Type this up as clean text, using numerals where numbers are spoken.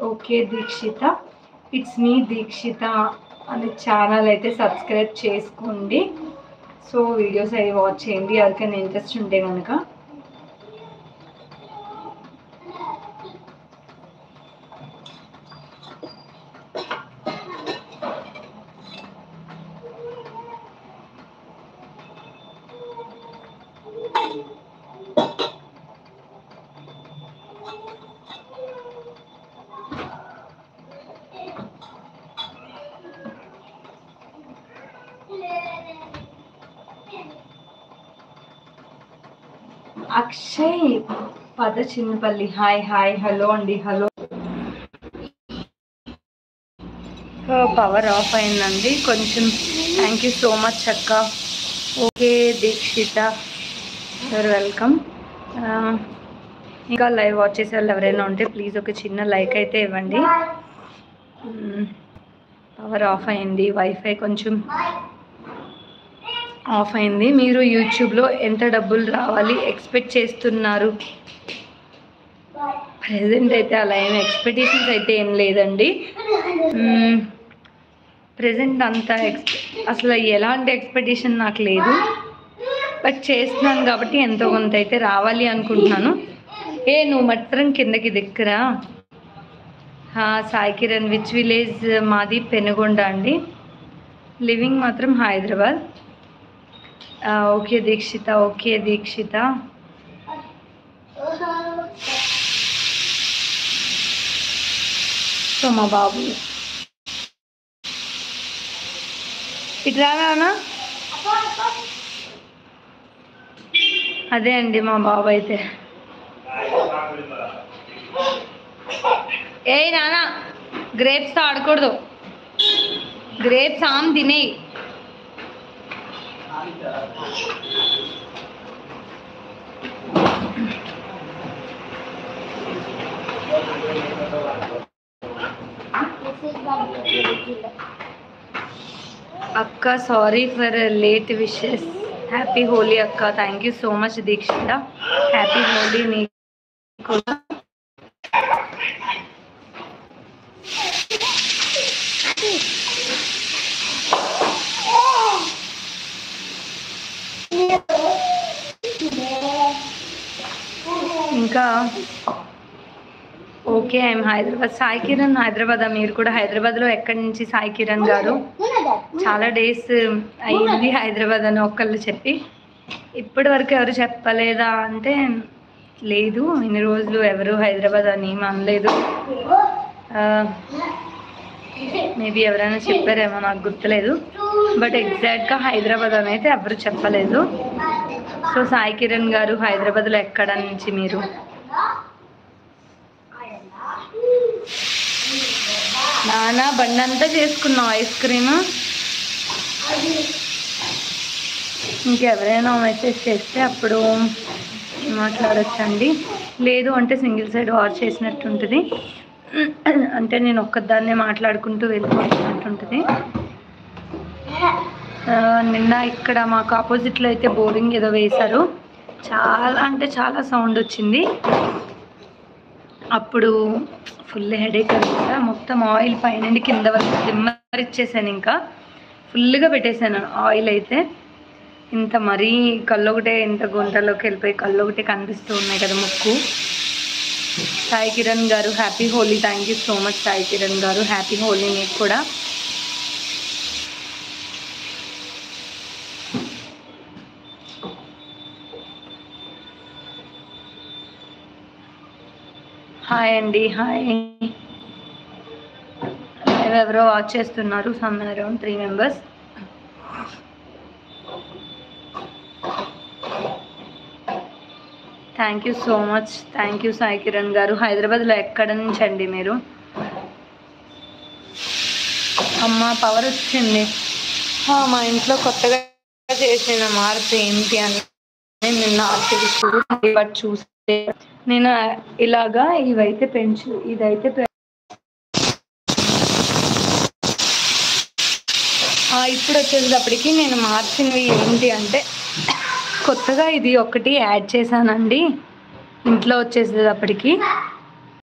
Okay Dikshita, it's me Dikshita అనే channel అయితే subscribe చేసుకోండి. సో వీడియోస్ అవి వాచ్ చేయండి ఎవరికైనా ఇంట్రెస్ట్ ఉంటే కనుక. అక్షయ్ పద చిన్నపల్లి, హాయ్ హాయ్, హలో అండి, హలో. పవర్ ఆఫ్ అయిందండి కొంచెం. థ్యాంక్ యూ సో మచ్ అక్క. Okay Dikshita, you're welcome. ఇంకా లైవ్ వాచ్ చేసే వాళ్ళు ఎవరైనా ఉంటే ప్లీజ్ ఒక చిన్న లైక్ అయితే ఇవ్వండి. పవర్ ఆఫ్ అయింది, వైఫై కొంచెం ఆఫ్ అయింది. మీరు యూట్యూబ్లో ఎంత డబ్బులు రావాలి ఎక్స్పెక్ట్ చేస్తున్నారు? ప్రజెంట్ అయితే అలా ఏం ఎక్స్పెక్టేషన్స్ అయితే ఏం లేదండి. ప్రజెంట్ అంత అసలు ఎలాంటి ఎక్స్పెక్టేషన్ నాకు లేదు. బట్ చేస్తున్నాను కాబట్టి ఎంతో కొంత అయితే రావాలి అనుకుంటున్నాను. నువ్వు మాత్రం కిందకి దిక్కురా. Sai Kiran, which village? మాది పెనుగొండ అండి, లివింగ్ మాత్రం Hyderabad. Okay Dikshita, okay Dikshita. So మా బాబు ఇటు రానా? అదే అండి మా బాబు అయితే. నానా గ్రేప్స్తో ఆడకూడదు, గ్రేప్స్ ఆమ్ తినే. అక్క sorry for late wishes, happy Holi అక్క. Thank you so much Dikshita, happy Holi నీకు. ఇంకా ఓకే ఐఎమ్ హైదరాబాద్. సాయి కిరణ్ హైదరాబాద్. మీరు కూడా హైదరాబాద్లో ఎక్కడి నుంచి సాయి కిరణ్ గారు? చాలా డేస్ అయ్యింది హైదరాబాద్ అని ఒకళ్ళు చెప్పి. ఇప్పటి వరకు ఎవరు చెప్పలేదా అంటే లేదు, ఇన్ని రోజులు ఎవరు హైదరాబాద్ అని ఏమి అనలేదు. మేబీ ఎవరైనా చెప్పారేమో, నాకు గుర్తులేదు. బట్ ఎగ్జాక్ట్గా హైదరాబాద్ అని అయితే ఎవరు చెప్పలేదు. సో సాయి కిరణ్ గారు హైదరాబాద్లో ఎక్కడ నుంచి మీరు? నానా బండంతా చేసుకున్నావు ఐస్ క్రీమ్. ఇంకెవరైనా మెసేజ్ చేస్తే అప్పుడు మాట్లాడచ్చండి. లేదు అంటే సింగిల్ సైడ్ వాచ్ చేసినట్టు ఉంటుంది. అంటే నేను ఒక్కదాన్నే మాట్లాడుకుంటూ వెళ్ళిపోతున్నట్టుంటుంది. నిన్న ఇక్కడ మాకు ఆపోజిట్లో అయితే బోరింగ్ ఏదో వేశారు. చాలా అంటే చాలా సౌండ్ వచ్చింది. అప్పుడు ఫుల్ హెడేక్ అనమాట. మొత్తం ఆయిల్ పైనుండి కింద వరకు దిమ్మర్ ఇచ్చేసాను. ఇంకా ఫుల్గా పెట్టేశాను ఆయిల్ అయితే. ఇంత మరీ కళ్ళు ఒకటే ఇంత గుంటలోకి వెళ్ళిపోయి కళ్ళు ఒకటే కనిపిస్తూ ఉన్నాయి కదా ముక్కు. సాయి కిరణ్ గారు happy Holi. Thank you so much Sai Kiran గారు, హ్యాపీ హోలీ మీకు కూడా. హాయ్ అండి, హాయ్. ఎవరెవరో వాచ్ చేస్తున్నారు, some around 3 members. Thank you so much. Thank you Sai Kiran గారు. హైదరాబాద్లో ఎక్కడ నుంచి అండి మీరు? అమ్మ పవర్ వచ్చింది. మా ఇంట్లో కొత్తగా చేసిన మార్పు ఏంటి అని నిన్న బట్ చూస్తే నేను ఇలాగా ఇవైతే ఇదైతే ఇప్పుడు వచ్చేటప్పటికి నేను మార్చినవి ఏంటి అంటే కొత్తగా ఇది ఒకటి యాడ్ చేశానండి ఇంట్లో వచ్చేసేటప్పటికి.